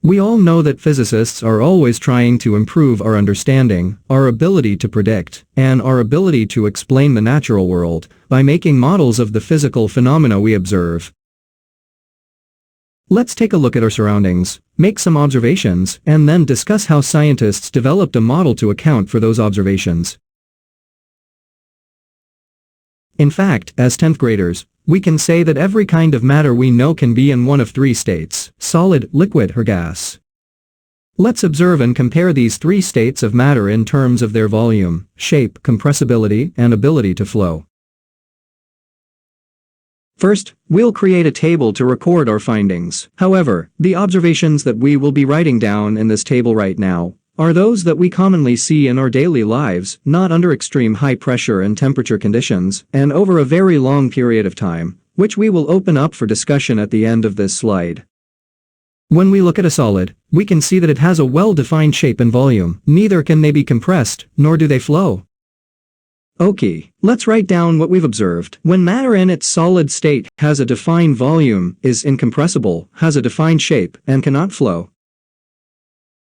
We all know that physicists are always trying to improve our understanding, our ability to predict, and our ability to explain the natural world by making models of the physical phenomena we observe. Let's take a look at our surroundings, make some observations, and then discuss how scientists developed a model to account for those observations. In fact, as 10th graders, we can say that every kind of matter we know can be in one of three states: solid, liquid, or gas. Let's observe and compare these three states of matter in terms of their volume, shape, compressibility, and ability to flow. First, we'll create a table to record our findings. However, the observations that we will be writing down in this table right now are those that we commonly see in our daily lives, not under extreme high pressure and temperature conditions, and over a very long period of time, which we will open up for discussion at the end of this slide. When we look at a solid, we can see that it has a well-defined shape and volume. Neither can they be compressed, nor do they flow. Okay, let's write down what we've observed. When matter in its solid state has a defined volume, is incompressible, has a defined shape, and cannot flow.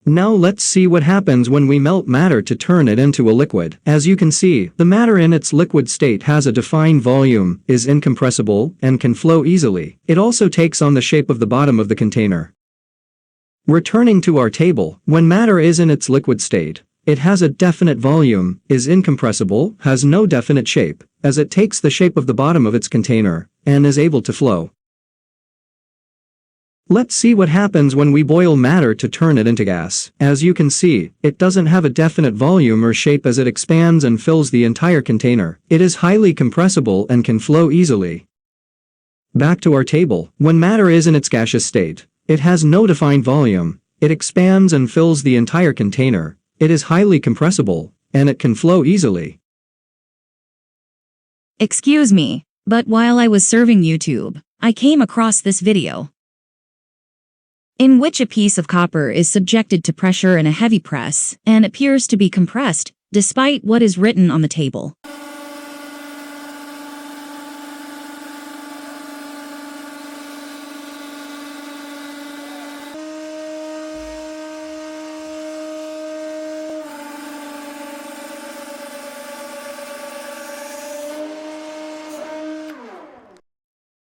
Now let's see what happens when we melt matter to turn it into a liquid. As you can see, the matter in its liquid state has a defined volume, is incompressible, and can flow easily. It also takes on the shape of the bottom of the container. Returning to our table, when matter is in its liquid state, it has a definite volume, is incompressible, has no definite shape, as it takes the shape of the bottom of its container, and is able to flow. Let's see what happens when we boil matter to turn it into gas. As you can see, it doesn't have a definite volume or shape as it expands and fills the entire container. It is highly compressible and can flow easily. Back to our table, when matter is in its gaseous state, it has no defined volume, it expands and fills the entire container, it is highly compressible, and it can flow easily. Excuse me, but while I was surfing YouTube, I came across this video in which a piece of copper is subjected to pressure in a heavy press and appears to be compressed, despite what is written on the table.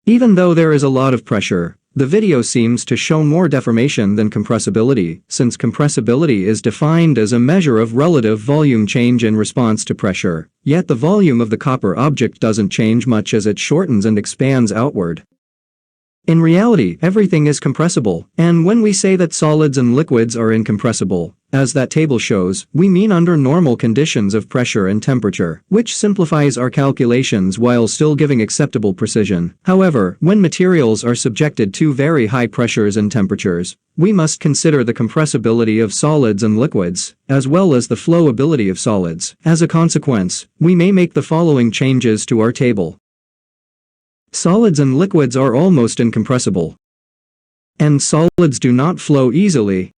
Even though there is a lot of pressure, the video seems to show more deformation than compressibility, since compressibility is defined as a measure of relative volume change in response to pressure, yet the volume of the copper object doesn't change much as it shortens and expands outward. In reality, everything is compressible, and when we say that solids and liquids are incompressible, as that table shows, we mean under normal conditions of pressure and temperature, which simplifies our calculations while still giving acceptable precision. However, when materials are subjected to very high pressures and temperatures, we must consider the compressibility of solids and liquids, as well as the flowability of solids. As a consequence, we may make the following changes to our table. Solids and liquids are almost incompressible, and solids do not flow easily.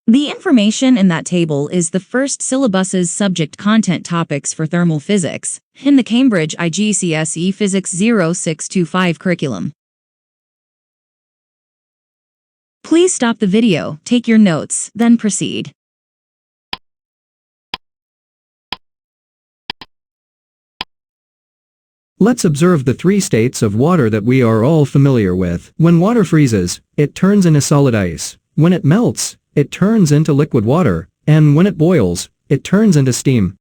The information in that table is the first syllabus's subject content topics for thermal physics in the Cambridge IGCSE Physics 0625 curriculum. Please stop the video, take your notes, then proceed. Let's observe the three states of water that we are all familiar with. When water freezes, it turns into solid ice. When it melts, it turns into liquid water, and when it boils, it turns into steam.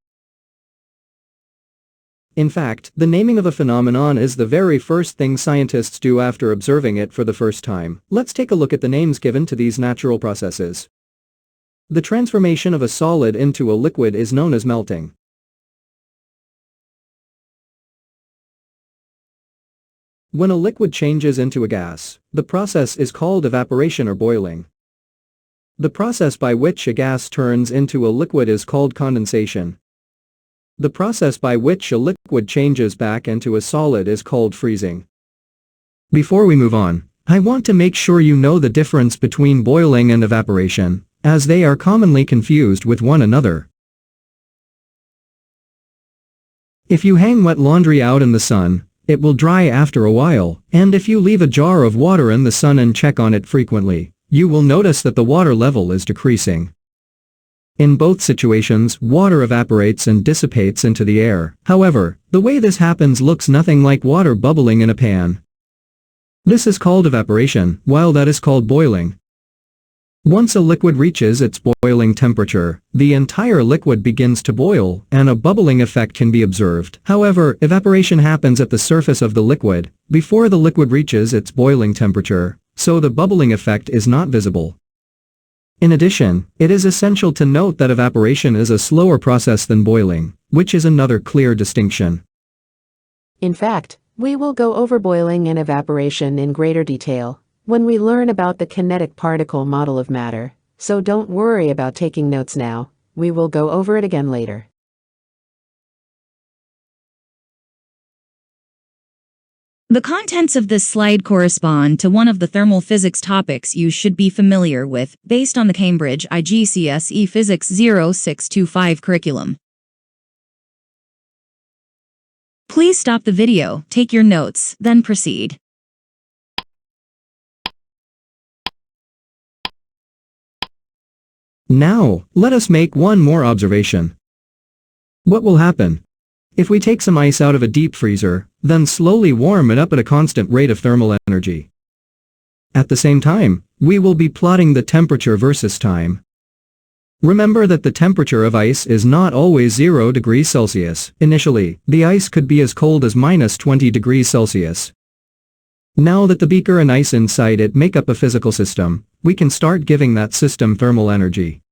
In fact, the naming of a phenomenon is the very first thing scientists do after observing it for the first time. Let's take a look at the names given to these natural processes. The transformation of a solid into a liquid is known as melting. When a liquid changes into a gas, the process is called evaporation or boiling. The process by which a gas turns into a liquid is called condensation. The process by which a liquid changes back into a solid is called freezing. Before we move on, I want to make sure you know the difference between boiling and evaporation, as they are commonly confused with one another. If you hang wet laundry out in the sun, It will dry after a while, and if you leave a jar of water in the sun and check on it frequently, you will notice that the water level is decreasing. In both situations, water evaporates and dissipates into the air. However, the way this happens looks nothing like water bubbling in a pan. This is called evaporation, while that is called boiling. Once a liquid reaches its boiling temperature, the entire liquid begins to boil, and a bubbling effect can be observed. However, evaporation happens at the surface of the liquid, before the liquid reaches its boiling temperature, so the bubbling effect is not visible. In addition, it is essential to note that evaporation is a slower process than boiling, which is another clear distinction. In fact, we will go over boiling and evaporation in greater detail when we learn about the kinetic particle model of matter, so don't worry about taking notes now, we will go over it again later. The contents of this slide correspond to one of the thermal physics topics you should be familiar with, based on the Cambridge IGCSE Physics 0625 curriculum. Please stop the video, take your notes, then proceed. Now, let us make one more observation. What will happen? If we take some ice out of a deep freezer, then slowly warm it up at a constant rate of thermal energy. At the same time, we will be plotting the temperature versus time. Remember that the temperature of ice is not always 0 degrees Celsius. Initially, the ice could be as cold as -20 degrees Celsius. Now that the beaker and ice inside it make up a physical system, we can start giving that system thermal energy.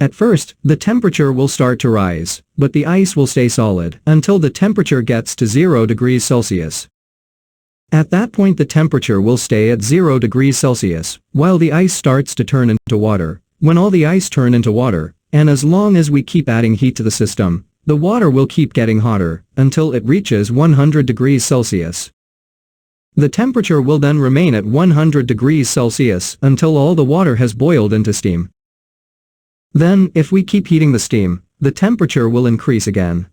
At first, the temperature will start to rise, but the ice will stay solid until the temperature gets to 0 degrees Celsius. At that point the temperature will stay at 0 degrees Celsius, while the ice starts to turn into water. When all the ice turn into water, and as long as we keep adding heat to the system, the water will keep getting hotter, until it reaches 100 degrees Celsius. The temperature will then remain at 100 degrees Celsius until all the water has boiled into steam. Then, if we keep heating the steam, the temperature will increase again.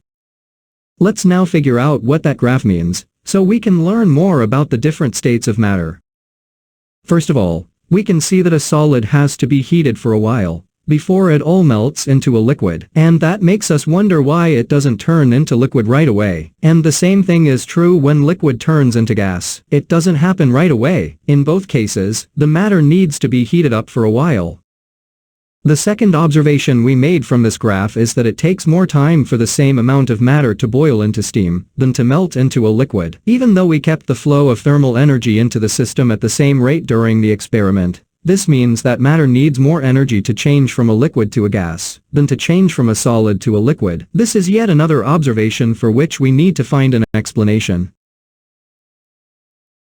Let's now figure out what that graph means, so we can learn more about the different states of matter. First of all, we can see that a solid has to be heated for a while, before it all melts into a liquid, and that makes us wonder why it doesn't turn into liquid right away. And the same thing is true when liquid turns into gas. It doesn't happen right away. In both cases, the matter needs to be heated up for a while. The second observation we made from this graph is that it takes more time for the same amount of matter to boil into steam than to melt into a liquid. Even though we kept the flow of thermal energy into the system at the same rate during the experiment, this means that matter needs more energy to change from a liquid to a gas than to change from a solid to a liquid. This is yet another observation for which we need to find an explanation.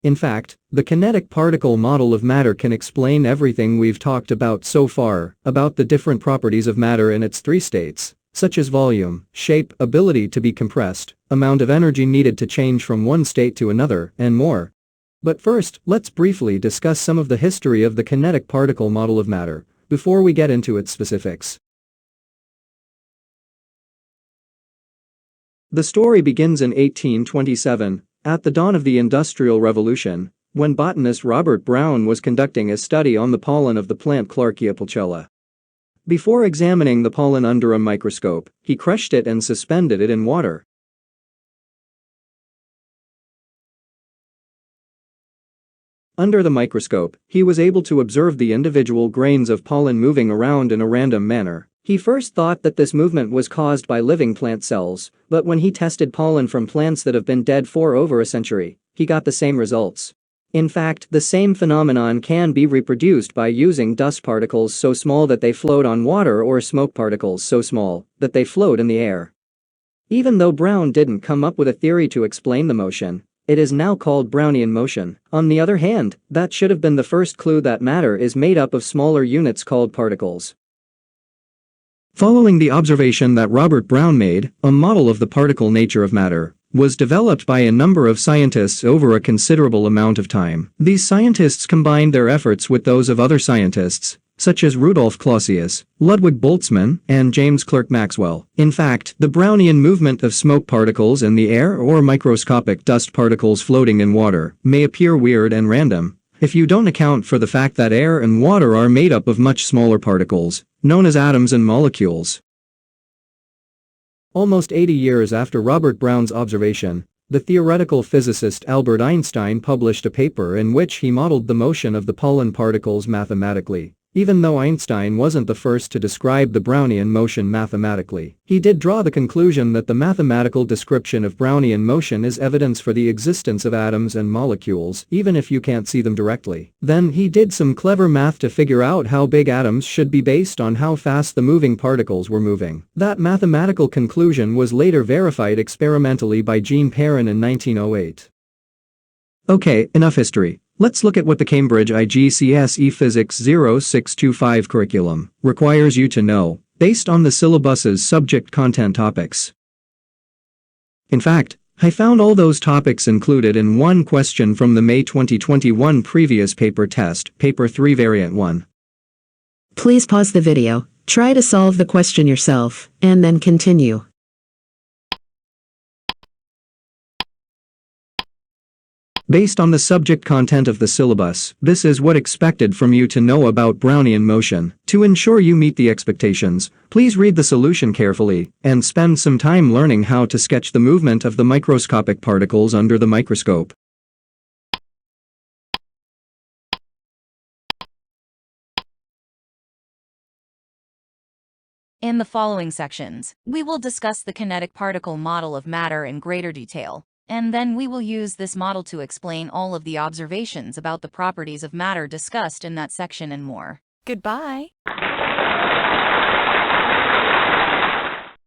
In fact, the kinetic particle model of matter can explain everything we've talked about so far, about the different properties of matter in its three states, such as volume, shape, ability to be compressed, amount of energy needed to change from one state to another, and more. But first, let's briefly discuss some of the history of the kinetic particle model of matter, before we get into its specifics. The story begins in 1827. At the dawn of the Industrial Revolution, when botanist Robert Brown was conducting a study on the pollen of the plant Clarkia pulchella. Before examining the pollen under a microscope, he crushed it and suspended it in water. Under the microscope, he was able to observe the individual grains of pollen moving around in a random manner. He first thought that this movement was caused by living plant cells, but when he tested pollen from plants that have been dead for over a century, he got the same results. In fact, the same phenomenon can be reproduced by using dust particles so small that they float on water or smoke particles so small that they float in the air. Even though Brown didn't come up with a theory to explain the motion, it is now called Brownian motion. On the other hand, that should have been the first clue that matter is made up of smaller units called particles. Following the observation that Robert Brown made, a model of the particle nature of matter was developed by a number of scientists over a considerable amount of time. These scientists combined their efforts with those of other scientists, such as Rudolf Clausius, Ludwig Boltzmann, and James Clerk Maxwell. In fact, the Brownian movement of smoke particles in the air or microscopic dust particles floating in water may appear weird and random if you don't account for the fact that air and water are made up of much smaller particles, known as atoms and molecules. Almost 80 years after Robert Brown's observation, the theoretical physicist Albert Einstein published a paper in which he modeled the motion of the pollen particles mathematically. Even though Einstein wasn't the first to describe the Brownian motion mathematically, he did draw the conclusion that the mathematical description of Brownian motion is evidence for the existence of atoms and molecules, even if you can't see them directly. Then he did some clever math to figure out how big atoms should be based on how fast the moving particles were moving. That mathematical conclusion was later verified experimentally by Jean Perrin in 1908. Okay, enough history. Let's look at what the Cambridge IGCSE Physics 0625 curriculum requires you to know, based on the syllabus's subject content topics. In fact, I found all those topics included in one question from the May 2021 previous paper test, Paper 3 Variant 1. Please pause the video, try to solve the question yourself, and then continue. Based on the subject content of the syllabus, this is what expected from you to know about Brownian motion. To ensure you meet the expectations, please read the solution carefully and spend some time learning how to sketch the movement of the microscopic particles under the microscope. In the following sections, we will discuss the kinetic particle model of matter in greater detail. And then we will use this model to explain all of the observations about the properties of matter discussed in that section and more. Goodbye.